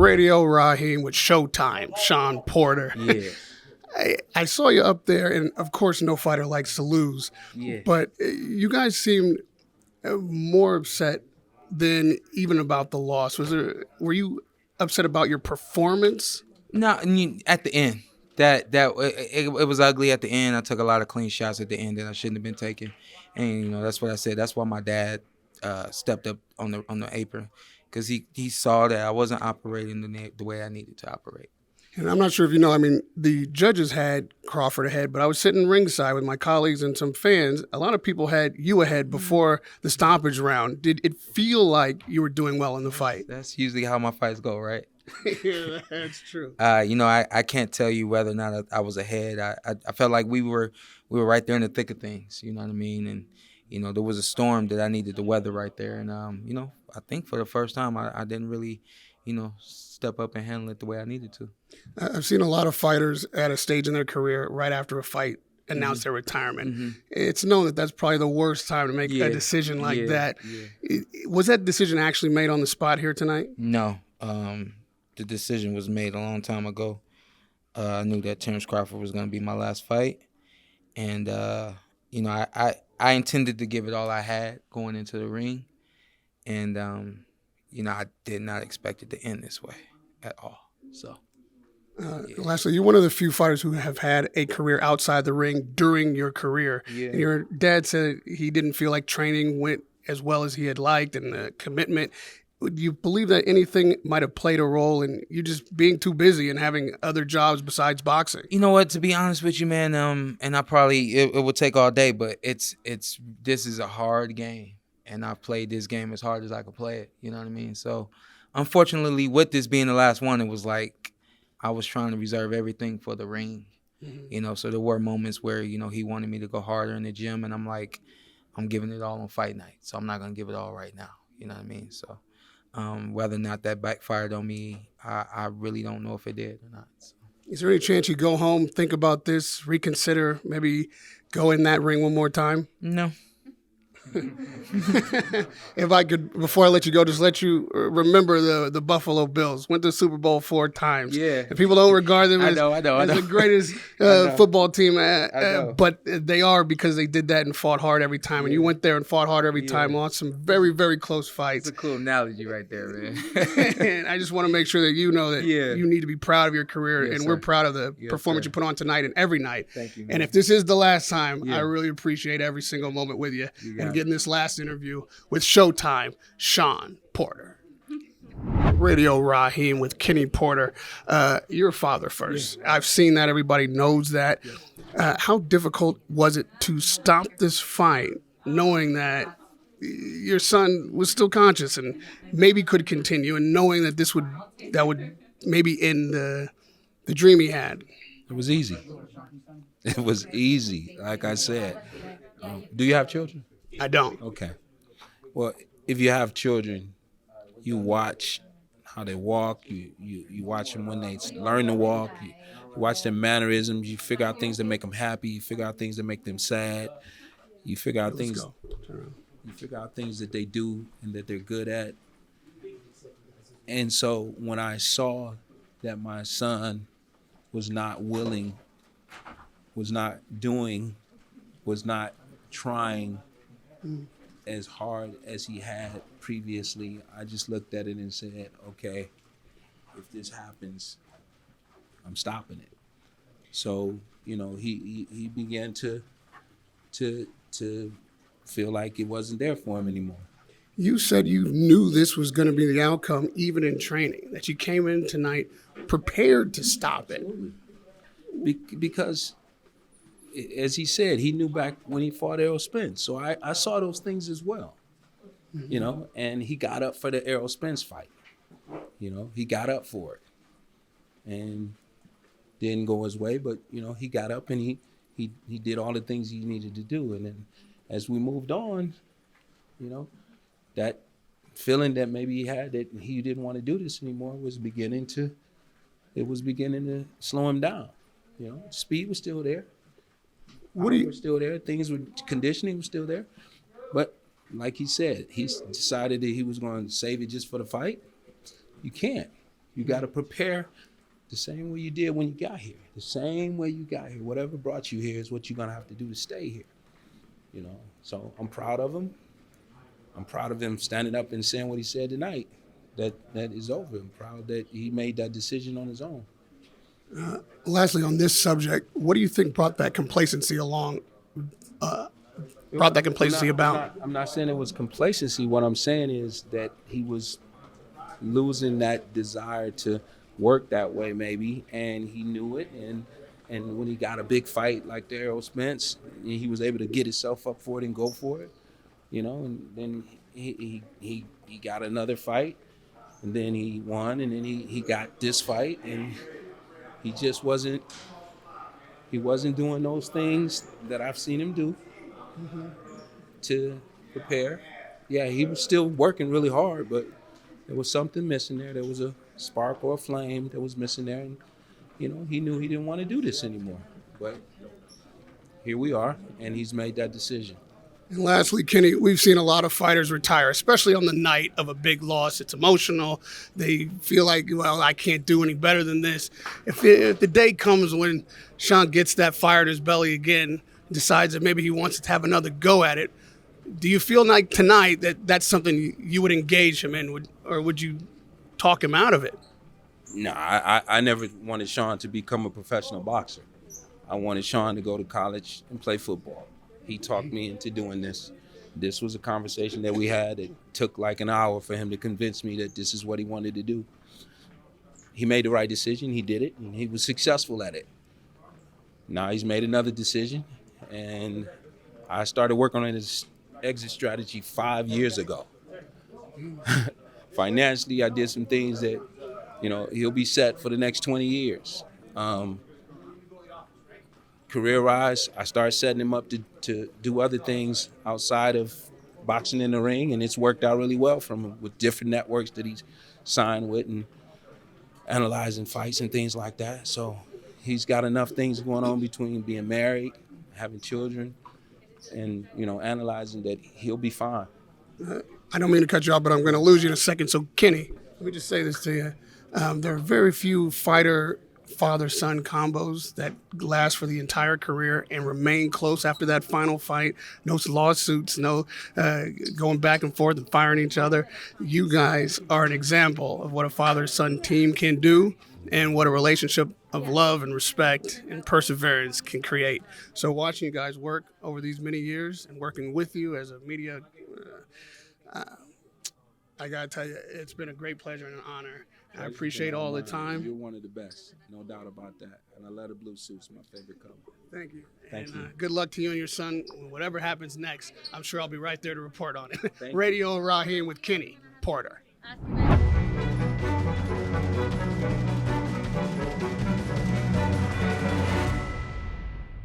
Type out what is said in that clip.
Radio Rahim with Showtime, Shawn Porter. Yeah. I saw you up there, and of course, no fighter likes to lose. Yeah. But you guys seemed more upset than even about the loss. Were you upset about your performance? No, at the end, it was ugly at the end. I took a lot of clean shots at the end that I shouldn't have been taking, and that's what I said. That's why my dad stepped up on the apron, because he saw that I wasn't operating the way I needed to operate. And I'm not sure if you know, the judges had Crawford ahead, but I was sitting ringside with my colleagues and some fans. A lot of people had you ahead before the stoppage round. Did it feel like you were doing well in the fight? That's usually how my fights go, right? Yeah, that's true. I can't tell you whether or not I was ahead. I felt like we were right there in the thick of things. You know what I mean? And there was a storm that I needed to weather right there. And I think for the first time I didn't really, step up and handle it the way I needed to. I've seen a lot of fighters at a stage in their career right after a fight announce their retirement. Mm-hmm. It's known that that's probably the worst time to make a decision like that. Yeah. Was that decision actually made on the spot here tonight? No. The decision was made a long time ago. I knew that Terence Crawford was going to be my last fight. And, I intended to give it all I had going into the ring. And, I did not expect it to end this way at all. So, Lastly, you're one of the few fighters who have had a career outside the ring during your career. Yeah. And your dad said he didn't feel like training went as well as he had liked, and the commitment. Do you believe that anything might have played a role in you just being too busy and having other jobs besides boxing? You know what? To be honest with you, man, and I probably it would take all day, but this is a hard game, and I've played this game as hard as I could play it. You know what I mean? So, unfortunately, with this being the last one, it was like I was trying to reserve everything for the ring. Mm-hmm. So there were moments where he wanted me to go harder in the gym, and I'm like, I'm giving it all on fight night, so I'm not gonna give it all right now. You know what I mean? So. Whether or not that backfired on me, I really don't know if it did or not. So. Is there any chance you go home, think about this, reconsider, maybe go in that ring one more time? No. If I could, before I let you go, just let you remember the Buffalo Bills. Went to the Super Bowl 4 times. Yeah. And people don't regard them as the greatest football team, but they are, because they did that and fought hard every time. And you went there and fought hard every time, lost some very, very close fights. It's a cool analogy right there, man. And I just want to make sure that you know that you need to be proud of your career, and we're proud of the performance you put on tonight and every night. Thank you, man. And if this is the last time, I really appreciate every single moment with you and getting this last interview with Showtime, Shawn Porter. Radio Rahim with Kenny Porter. You're a father first. Yeah. I've seen that. Everybody knows that. How difficult was it to stop this fight knowing that your son was still conscious and maybe could continue, and knowing that that would maybe end the dream he had? It was easy. It was easy. Like I said. Do you have children? I don't. Okay. Well, if you have children, you watch how they walk. You watch them when they learn to walk. You watch their mannerisms. You figure out things that make them happy. You figure out things that make them sad. You figure out things. You figure out things that they do and that they're good at. And so when I saw that my son was not willing, was not doing, was not trying as hard as he had previously, I just looked at it and said, okay, if this happens, I'm stopping it. So, he began to feel like it wasn't there for him anymore. You said you knew this was going to be the outcome, even in training, that you came in tonight prepared to stop it. Because, as he said, he knew back when he fought Errol Spence. So I saw those things as well, and he got up for the Errol Spence fight. He got up for it and didn't go his way, but, he got up and he did all the things he needed to do. And then as we moved on, that feeling that maybe he had that he didn't want to do this anymore was beginning to slow him down. Speed was still there. Was still there. Conditioning was still there. But like he said, he decided that he was going to save it just for the fight. You can't. You got to prepare the same way you did when you got here. The same way you got here. Whatever brought you here is what you're going to have to do to stay here. You know, so I'm proud of him. I'm proud of him standing up and saying what he said tonight, that is over. I'm proud that he made that decision on his own. Lastly, on this subject, what do you think brought that complacency along? About? I'm not saying it was complacency. What I'm saying is that he was losing that desire to work that way, maybe, and he knew it. And when he got a big fight like the Errol Spence, he was able to get himself up for it and go for it, you know. And then he got another fight, and then he won, and then he got this fight, and he just wasn't doing those things that I've seen him do to prepare. Yeah, he was still working really hard, but there was something missing there. There was a spark or a flame that was missing there, and you know, he knew he didn't want to do this anymore. But here we are, and he's made that decision. And lastly, Kenny, we've seen a lot of fighters retire, especially on the night of a big loss. It's emotional. They feel like, well, I can't do any better than this. If the day comes when Shawn gets that fire in his belly again, decides that maybe he wants to have another go at it, do you feel like tonight that that's something you would engage him in, or would you talk him out of it? No, I never wanted Shawn to become a professional boxer. I wanted Shawn to go to college and play football. He talked me into doing this. This was a conversation that we had. It took like an hour for him to convince me that this is what he wanted to do. He made the right decision. He did it, and he was successful at it. Now he's made another decision, and I started working on his exit strategy 5 years ago. Financially, I did some things that, you know, he'll be set for the next 20 years. Career-wise, I started setting him up to do other things outside of boxing in the ring, and it's worked out really well for him with different networks that he's signed with and analyzing fights and things like that. So he's got enough things going on between being married, having children, and, you know, analyzing that he'll be fine. I don't mean to cut you off, but I'm going to lose you in a second. So, Kenny, let me just say this to you. There are very few father-son combos that last for the entire career and remain close after that final fight. No lawsuits, no going back and forth and firing each other. You guys are an example of what a father-son team can do and what a relationship of love and respect and perseverance can create. So watching you guys work over these many years and working with you as a media, I got to tell you, it's been a great pleasure and an honor. I appreciate all the time. You're one of the best, no doubt about that. And I love the blue suits, my favorite color. Thank you. Thank you. Good luck to you and your son. Whatever happens next, I'm sure I'll be right there to report on it. Radio Rahim with Kenny Porter.